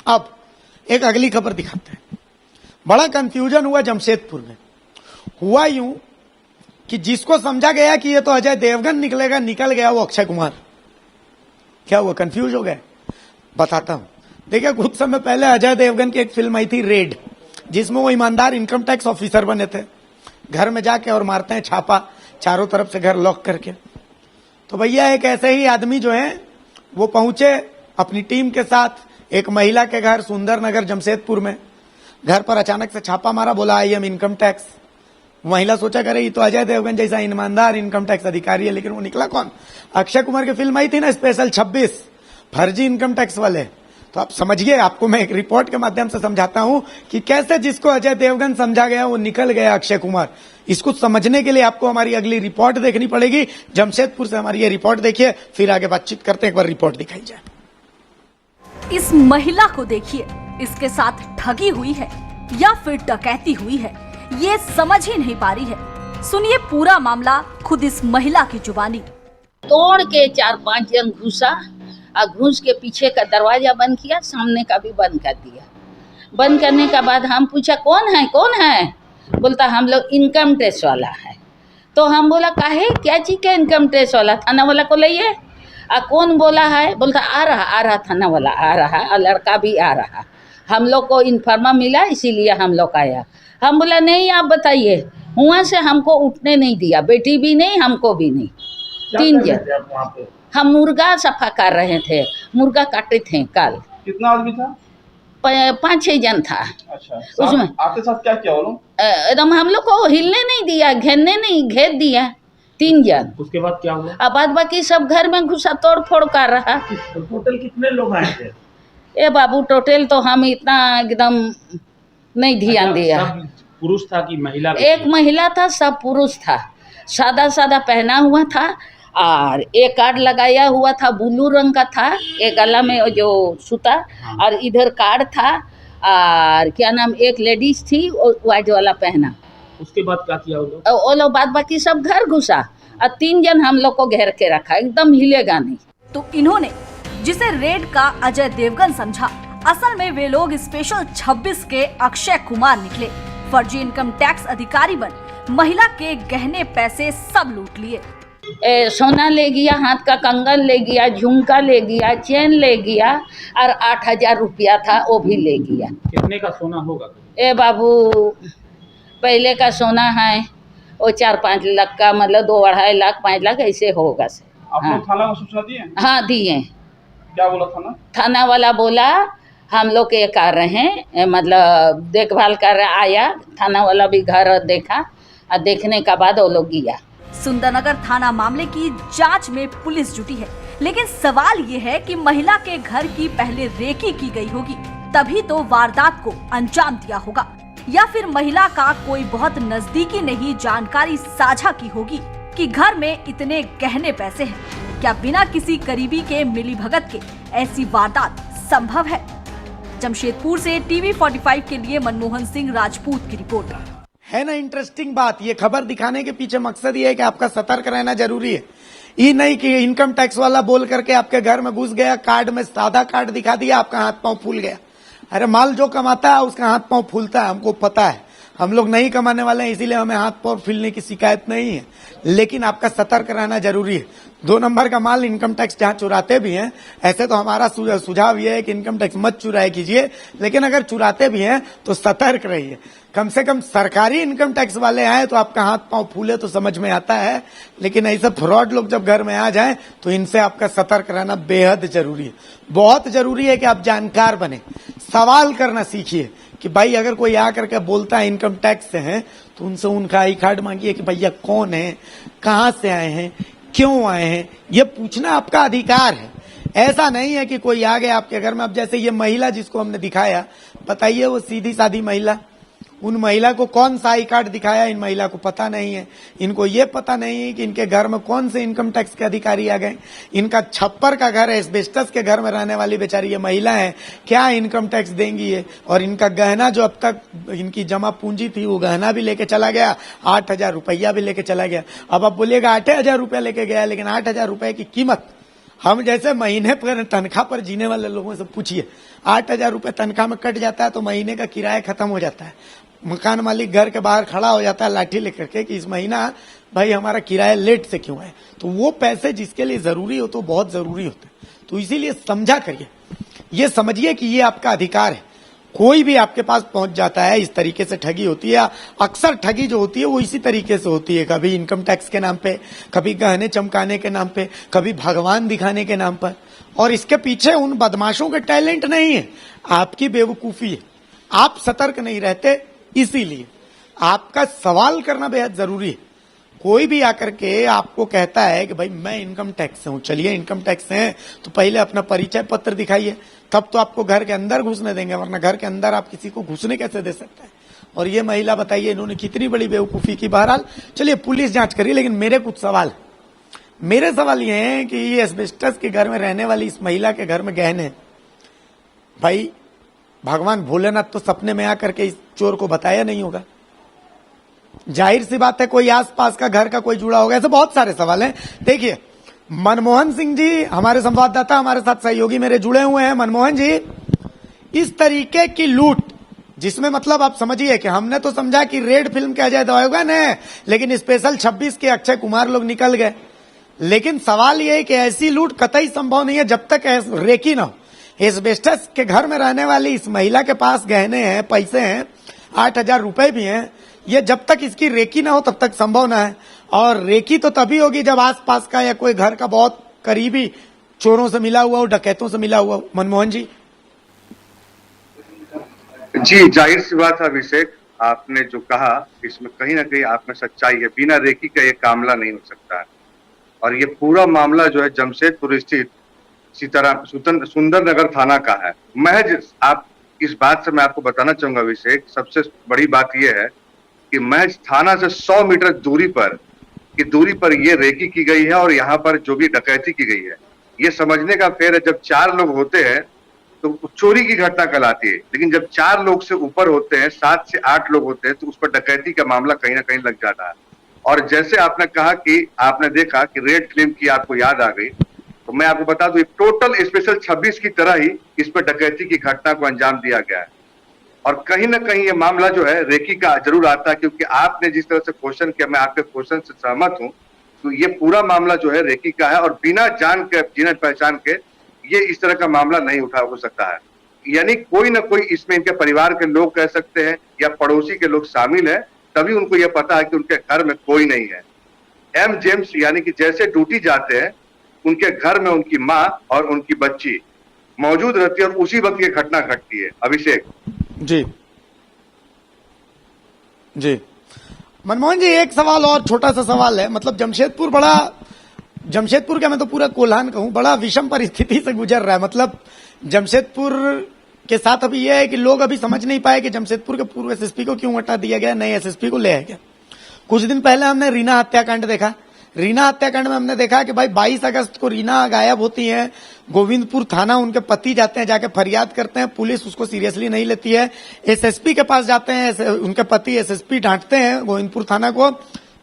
अब एक अगली खबर दिखाते हैं। बड़ा कंफ्यूजन हुआ जमशेदपुर में। हुआ यूं कि जिसको समझा गया कि ये तो अजय देवगन निकलेगा, निकल गया वो अक्षय कुमार। क्या हुआ, कंफ्यूज हो गए? बताता हूं। देखिए, कुछ समय पहले अजय देवगन की एक फिल्म आई थी रेड, जिसमें वो ईमानदार इनकम टैक्स ऑफिसर बने थे। घर में जाके और मारते हैं छापा, चारों तरफ से घर लॉक करके। तो भैया एक ऐसे ही आदमी जो है वो पहुंचे अपनी टीम के साथ एक महिला के घर सुंदरनगर जमशेदपुर में। घर पर अचानक से छापा मारा, बोला आई एम इनकम टैक्स। महिला सोचा करे ये तो अजय देवगन जैसा ईमानदार इनकम टैक्स अधिकारी है, लेकिन वो निकला कौन? अक्षय कुमार की फिल्म आई थी ना स्पेशल 26, फर्जी इनकम टैक्स वाले। तो आप समझिए, आपको मैं एक रिपोर्ट के माध्यम से समझाता हूं कि कैसे जिसको अजय देवगन समझा गया वो निकल गया अक्षय कुमार। इसको समझने के लिए आपको हमारी अगली रिपोर्ट देखनी पड़ेगी। जमशेदपुर से हमारी ये रिपोर्ट देखिए, फिर आगे बातचीत करते हैं। एक बार रिपोर्ट दिखाई जाए। इस महिला को देखिए, इसके साथ ठगी हुई है या फिर डकैती हुई है, ये समझ ही नहीं पा रही है। सुनिए पूरा मामला खुद इस महिला की जुबानी। तोड़ के 4-5 जन घुसा और घुस के पीछे का दरवाजा बंद किया, सामने का भी बंद कर दिया। बंद करने के बाद हम पूछा कौन है? बोलता हम लोग इनकम टैक्स वाला है। तो हम बोला काहे, क्या चीज का इनकम टैक्स वाला? थाना वाला को लाइए। कौन बोला है? बोलता आ रहा थाना वाला आ रहा, और लड़का भी आ रहा। हम लोग को इन्फॉर्मा मिला, इसीलिए हम लोग आया। हम बोला नहीं आप बताइए। वहाँ से हमको उठने नहीं दिया, बेटी भी नहीं, हमको भी नहीं। 3 जन हम मुर्गा सफा कर रहे थे, मुर्गा काटे थे कल। कितना आदमी था? 5-6 जन था। अच्छा, उसमें आपके साथ क्या किया वो लोग? एकदम हम लोग को हिलने नहीं दिया, घेरने नहीं, घेर दिया 3 जन। उसके बाद क्या हुआ? अब बाद बाकी सब घर में घुसा तोड़ फोड़ कर रहा। टोटल कितने लोग आए थे? ए बाबू टोटल तो हम इतना एकदम नहीं ध्यान दिया। पुरुष था कि महिला? एक महिला था, सब पुरुष था। सादा सादा पहना हुआ था और एक कार्ड लगाया हुआ था, ब्लू रंग का था, एक गला में जो सूता, और इधर कार्ड था। और क्या नाम, एक लेडीज थी व्हाइट वाला पहना। उसके बाद क्या किया वो लोग? बाद बाकी सब घर घुसा और 3 जन हम लोग को घेर के रखा, एकदम हिलेगा नहीं। तो इन्होंने जिसे रेड का अजय देवगन समझा, असल में वे लोग स्पेशल 26 के अक्षय कुमार निकले। फर्जी इनकम टैक्स अधिकारी बन महिला के गहने पैसे सब लूट लिए। सोना ले गया, हाथ का कंगन ले गया, झुमका ले गया, चेन ले गया, और 8,000 रुपया था वो भी ले गया। कितने का सोना होगा? ए बाबू पहले का सोना है वो 4-5 लाख का, मतलब 2-2.5 लाख 5 लाख ऐसे होगा से। आप लोग थाना को सूचना दिए? हाँ दिए। क्या बोला थाना? थाना वाला बोला हम लोग ये कर रहे हैं, मतलब देखभाल कर रहे। आया थाना वाला भी घर देखा, और देखने के बाद वो लोग गया। सुंदरनगर थाना मामले की जांच में पुलिस जुटी है, लेकिन सवाल ये है कि महिला के घर की पहले रेकी की गई होगी, तभी तो वारदात को अंजाम दिया होगा, या फिर महिला का कोई बहुत नजदीकी ने ही जानकारी साझा की होगी कि घर में इतने गहने पैसे हैं। क्या बिना किसी करीबी के मिलीभगत के ऐसी वारदात संभव है? जमशेदपुर से TV45 के लिए मनमोहन सिंह राजपूत की रिपोर्ट। है ना इंटरेस्टिंग बात? ये खबर दिखाने के पीछे मकसद ये है कि आपका सतर्क रहना जरूरी है। ये नहीं कि इनकम टैक्स वाला बोल करके आपके घर में घुस गया, कार्ड में सादा कार्ड दिखा दिया, आपका हाथ पांव फूल गया। अरे माल जो कमाता है उसका हाथ पांव फूलता है, हमको पता है। हम लोग नहीं कमाने वाले हैं, इसीलिए हमें हाथ पांव फूलने की शिकायत नहीं है, लेकिन आपका सतर्क रहना जरूरी है। 2 नंबर का माल इनकम टैक्स जहां चुराते भी हैं, ऐसे तो हमारा सुझाव ये है कि इनकम टैक्स मत चुराया कीजिए, लेकिन अगर चुराते भी हैं तो सतर्क रहिए। कम से कम सरकारी इनकम टैक्स वाले आए तो आपका हाथ पांव फूले तो समझ में आता है, लेकिन ऐसे फ्रॉड लोग जब घर में आ जाएं तो इनसे आपका सतर्क रहना बेहद जरूरी है। बहुत जरूरी है कि आप जानकार बने, सवाल करना सीखिए कि भाई अगर कोई आकर के बोलता है इनकम टैक्स से है तो उनसे उनका आई कार्ड मांगिए कि भैया कौन है, कहां से आए हैं, क्यों आए हैं, ये पूछना आपका अधिकार है। ऐसा नहीं है कि कोई आ गया आपके घर में। अब जैसे ये महिला जिसको हमने दिखाया, बताइए वो सीधी सादी महिला, उन महिला को कौन सा आई कार्ड दिखाया इन महिला को पता नहीं है। इनको ये पता नहीं है कि इनके घर में कौन से इनकम टैक्स के अधिकारी आ गए। इनका छप्पर का घर है, एस्बेस्टस के घर में रहने वाली बेचारी ये महिला है, क्या इनकम टैक्स देंगी ये? और इनका गहना जो अब तक इनकी जमा पूंजी थी वो गहना भी लेके चला गया, 8,000 रुपया भी लेके चला गया। अब आप बोलिएगा 8,000 रुपया लेके गया, लेकिन 8,000 रुपए की कीमत हम जैसे महीने पर तनख्वाह पर जीने वाले लोगों से पूछिए, 8,000 रुपए तनख्वाह में कट जाता है तो महीने का किराया खत्म हो जाता है। मकान मालिक घर के बाहर खड़ा हो जाता है लाठी लेकर के कि इस महीना भाई हमारा किराया लेट से क्यों है। तो वो पैसे जिसके लिए जरूरी हो तो बहुत जरूरी होते हैं। तो इसीलिए समझा करिए, ये समझिए कि ये आपका अधिकार है। कोई भी आपके पास पहुंच जाता है, इस तरीके से ठगी होती है। अक्सर ठगी जो होती है वो इसी तरीके से होती है, कभी इनकम टैक्स के नाम पे, कभी गहने चमकाने के नाम पे, कभी भगवान दिखाने के नाम पर। और इसके पीछे उन बदमाशों के टैलेंट नहीं है, आपकी बेवकूफी है। आप सतर्क नहीं रहते, इसीलिए आपका सवाल करना बेहद जरूरी है। कोई भी आकर के आपको कहता है कि भाई मैं इनकम टैक्स से हूं, चलिए इनकम टैक्स से हैं तो पहले अपना परिचय पत्र दिखाइए, तब तो आपको घर के अंदर घुसने देंगे, वरना घर के अंदर आप किसी को घुसने कैसे दे सकते हैं। और ये महिला बताइए इन्होंने कितनी बड़ी बेवकूफी की। बहरहाल चलिए पुलिस जांच करिए, लेकिन मेरे कुछ सवाल, मेरे सवाल ये हैं कि ये एस्बेस्टस के घर में रहने वाली इस महिला के घर में गहने, भाई भगवान भोलेनाथ तो सपने में आकर के इस चोर को बताया नहीं होगा। जाहिर सी बात है कोई आसपास का घर का कोई जुड़ा होगा। ऐसे बहुत सारे सवाल हैं। देखिए मनमोहन सिंह जी हमारे संवाददाता, हमारे साथ सहयोगी मेरे जुड़े हुए हैं। मनमोहन जी, इस तरीके की लूट जिसमें मतलब आप समझिए कि हमने तो समझा कि रेड फिल्म के अजय देवगन है, लेकिन स्पेशल 26 के अक्षय कुमार लोग निकल गए। लेकिन सवाल यह है कि ऐसी लूट कतई संभव नहीं है जब तक रेकी ना हो। एस्बेस्टस के घर में रहने वाली इस महिला के पास गहने हैं, पैसे हैं, 8,000 रुपए भी हैं। ये जब तक इसकी रेकी ना हो तब तक संभव ना है। और रेकी तो तभी होगी जब आसपास का या कोई घर का बहुत करीबी चोरों से मिला हुआ हो, डकैतों से मिला हुआ हो। मनमोहन जी। जी, जाहिर सी बात है अभिषेक, आपने जो कहा इसमें कहीं ना कहीं आप में सच्चाई है। बिना रेकी का ये मामला नहीं हो सकता है। और ये पूरा मामला जो है जमशेदपुर स्थित सीताराम सुंदर नगर थाना का है। महज आप इस बात से मैं आपको बताना चाहूंगा अभिषेक, सबसे बड़ी बात यह है कि महज थाना से 100 मीटर दूरी पर ये रेकी की गई है और यहाँ पर जो भी डकैती की गई है, ये समझने का फेर है। जब 4 लोग होते हैं तो चोरी की घटना कहलाती है, लेकिन जब 4 लोग से ऊपर होते हैं, 7 से 8 लोग होते हैं, तो उस पर डकैती का मामला कहीं ना कहीं लग जाता है। और जैसे आपने कहा कि आपने देखा कि रेड फिल्म की आपको याद आ गई, तो मैं आपको बता दूं टोटल स्पेशल 26 की तरह ही इस पर डकैती की घटना को अंजाम दिया गया है। और कहीं ना कहीं ये मामला जो है रेकी का जरूर आता है, क्योंकि आपने जिस तरह से क्वेश्चन किया, मैं आपके क्वेश्चन से सहमत हूं। तो ये पूरा मामला जो है रेकी का है और बिना जान के, बिना पहचान के ये इस तरह का मामला नहीं हो सकता है। यानी कोई ना कोई इसमें इनके परिवार के लोग कह सकते हैं या पड़ोसी के लोग शामिल है, तभी उनको यह पता है कि उनके घर में कोई नहीं है। एम जेम्स यानी कि जैसे ड्यूटी जाते हैं, उनके घर में उनकी माँ और उनकी बच्ची मौजूद रहती है और उसी वक्त ये घटना घटती है। अभिषेक जी जी। मनमोहन जी, एक सवाल और, छोटा सा सवाल है। मतलब जमशेदपुर क्या मैं तो पूरा कोल्हान कहूं, बड़ा विषम परिस्थिति से गुजर रहा है। मतलब जमशेदपुर के साथ अभी यह है कि लोग अभी समझ नहीं पाए कि जमशेदपुर के पूर्व एसएसपी को क्यों हटा दिया गया, नए एसएसपी को ले आया गया। कुछ दिन पहले हमने रीना हत्याकांड देखा। रीना हत्याकांड में हमने देखा कि भाई 22 अगस्त को रीना गायब होती है, गोविंदपुर थाना उनके पति जाते हैं, जाके फरियाद करते हैं, पुलिस उसको सीरियसली नहीं लेती है। एसएसपी के पास जाते हैं, उनके पति एसएसपी डांटते हैं गोविंदपुर थाना को,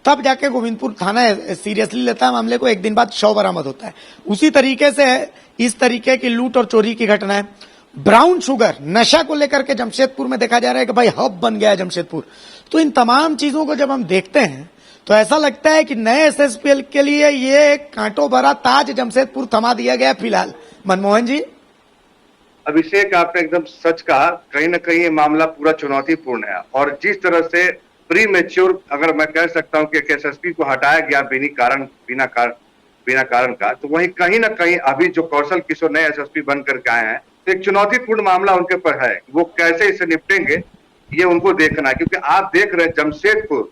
तब जाके गोविंदपुर थाना सीरियसली लेता है मामले को। एक दिन बाद शव बरामद होता है। उसी तरीके से इस तरीके की लूट और चोरी की घटना है। ब्राउन शुगर नशा को लेकर के जमशेदपुर में देखा जा रहा है कि भाई हब बन गया है जमशेदपुर। तो इन तमाम चीजों को जब हम देखते हैं तो ऐसा लगता है कि नए एसएसपी के लिए ये कांटों भरा ताज जमशेदपुर थमा दिया गया फिलहाल। मनमोहन जी। अभिषेक, आपने एकदम सच कहा। कहीं ना कहीं ये मामला पूरा चुनौतीपूर्ण है और जिस तरह से प्री मेच्योर, अगर मैं कह सकता हूं कि एसएसपी को हटाया गया बिना कारण का, तो वहीं कहीं ना कहीं अभी जो कौशल किशोर नए एसएसपी बन करके आए हैं, तो एक चुनौतीपूर्ण मामला उनके पर है। वो कैसे इसे निपटेंगे ये उनको देखना है, क्योंकि आप देख रहे हैं जमशेदपुर,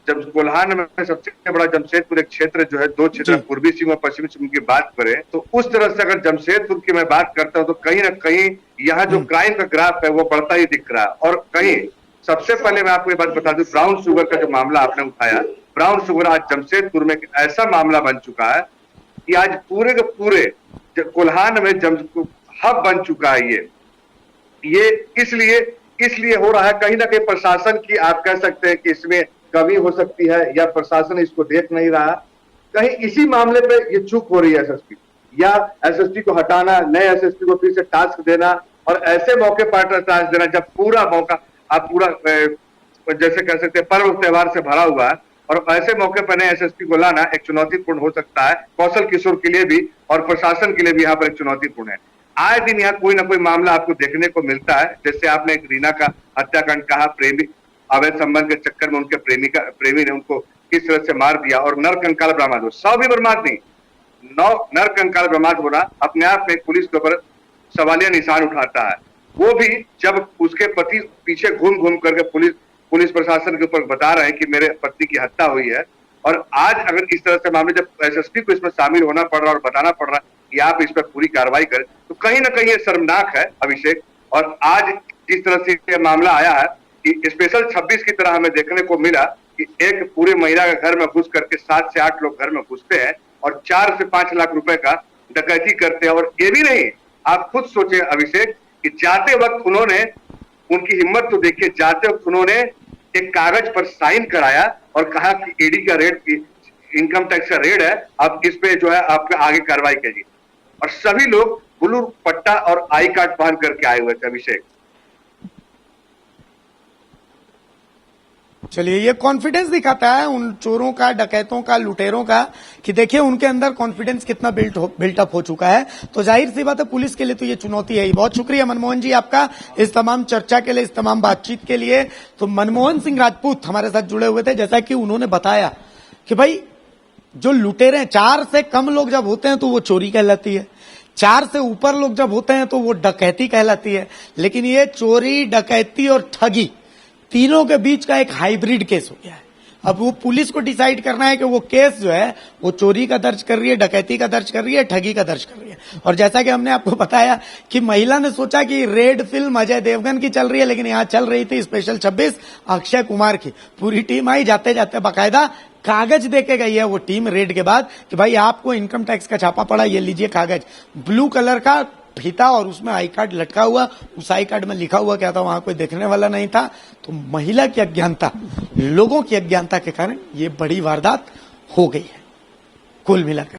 जब कोल्हान में सबसे बड़ा जमशेदपुर एक क्षेत्र जो है, 2 क्षेत्र पूर्वी सिंह और पश्चिमी सिंह की बात करें, तो उस तरह से अगर जमशेदपुर की मैं बात करता हूं तो कहीं ना कहीं यहाँ जो क्राइम का ग्राफ है वो बढ़ता ही दिख रहा है। और कहीं सबसे पहले मैं आपको ये बात बता दूं, ब्राउन शुगर का जो मामला आपने उठाया, ब्राउन शुगर आज जमशेदपुर में एक ऐसा मामला बन चुका है कि आज पूरे के पूरे कोल्हान में हब बन चुका है। ये इसलिए हो रहा है, कहीं ना कहीं प्रशासन की आप कह सकते हैं कि इसमें कमी हो सकती है या प्रशासन इसको देख नहीं रहा। कहीं इसी मामले पे ये चूक हो रही है एसएसपी। या एसएसपी को हटाना, नए एसएसपी को फिर से टास्क देना और ऐसे मौके पर टास्क देना जब पूरा मौका आप पूरा जैसे कह सकते हैं पर्व त्योहार से भरा हुआ है, और ऐसे मौके पर नए एसएसपी को लाना एक चुनौतीपूर्ण हो सकता है, कौशल किशोर के लिए भी और प्रशासन के लिए भी यहाँ पर एक चुनौतीपूर्ण है। आए दिन यहाँ कोई ना कोई मामला आपको देखने को मिलता है, जैसे आपने एक रीना का हत्याकांड कहा, प्रेमी अवैध संबंध के चक्कर में उनके प्रेमी ने उनको किस तरह से मार दिया और नर कंकाल बरामद हो, 100 भी बरामद नहीं, 9 नर कंकाल बरामद होना अपने आप में पुलिस के ऊपर सवालिया निशान उठाता है। वो भी जब उसके पति पीछे घूम घूम करके पुलिस प्रशासन के ऊपर बता रहे हैं कि मेरे पत्नी की हत्या हुई है, और आज अगर इस तरह से मामले जब एसएसपी को इसमें शामिल होना पड़ रहा है और बताना पड़ रहा है कि आप इस पर पूरी कार्रवाई करें, तो कहीं ना कहीं ये शर्मनाक है अभिषेक। और आज जिस तरह से ये मामला आया है कि स्पेशल 26 की तरह हमें देखने को मिला कि एक पूरे महिला के घर में घुस करके 7 से 8 लोग घर में घुसते हैं और 4 से 5 लाख रुपए का डकैती करते हैं। और ये भी नहीं, आप खुद सोचे अभिषेक कि जाते वक्त उन्होंने, उनकी हिम्मत तो देखिए, जाते वक्त उन्होंने एक कागज पर साइन कराया और कहा कि ईडी का रेड, इनकम टैक्स का रेड है, आप इस पे जो है आपका आगे कार्रवाई कीजिए। और सभी लोग ब्लू पट्टा और आई कार्ड पहन करके आए हुए थे अभिषेक। चलिए, ये कॉन्फिडेंस दिखाता है उन चोरों का, डकैतों का, लुटेरों का, कि देखिए उनके अंदर कॉन्फिडेंस कितना बिल्टअप हो चुका है। तो जाहिर सी बात है पुलिस के लिए तो ये चुनौती है ही। बहुत शुक्रिया मनमोहन जी आपका इस तमाम चर्चा के लिए, इस तमाम बातचीत के लिए। तो मनमोहन सिंह राजपूत हमारे साथ जुड़े हुए थे। जैसा कि उन्होंने बताया कि भाई जो लुटेरे 4 से कम लोग जब होते हैं तो वो चोरी कहलाती है, 4 से ऊपर लोग जब होते हैं तो वो डकैती कहलाती है। लेकिन ये चोरी, डकैती और ठगी तीनों के बीच का एक हाइब्रिड केस हो गया है। अब वो पुलिस को डिसाइड करना है कि वो केस जो है वो चोरी का दर्ज कर रही है, डकैती का दर्ज कर रही है, ठगी का दर्ज कर रही है। और जैसा कि हमने आपको बताया कि महिला ने सोचा कि रेड फिल्म अजय देवगन की चल रही है, लेकिन यहाँ चल रही थी स्पेशल 26 अक्षय कुमार की। पूरी टीम आई, जाते जाते बाकायदा कागज देके गई है वो टीम रेड के बाद कि भाई आपको इनकम टैक्स का छापा पड़ा, ये लीजिए कागज, ब्लू कलर का फीता और उसमें आई कार्ड लटका हुआ। उस आई कार्ड में लिखा हुआ क्या था वहां कोई देखने वाला नहीं था। तो महिला की अज्ञानता, लोगों की अज्ञानता के कारण ये बड़ी वारदात हो गई है कुल मिलाकर।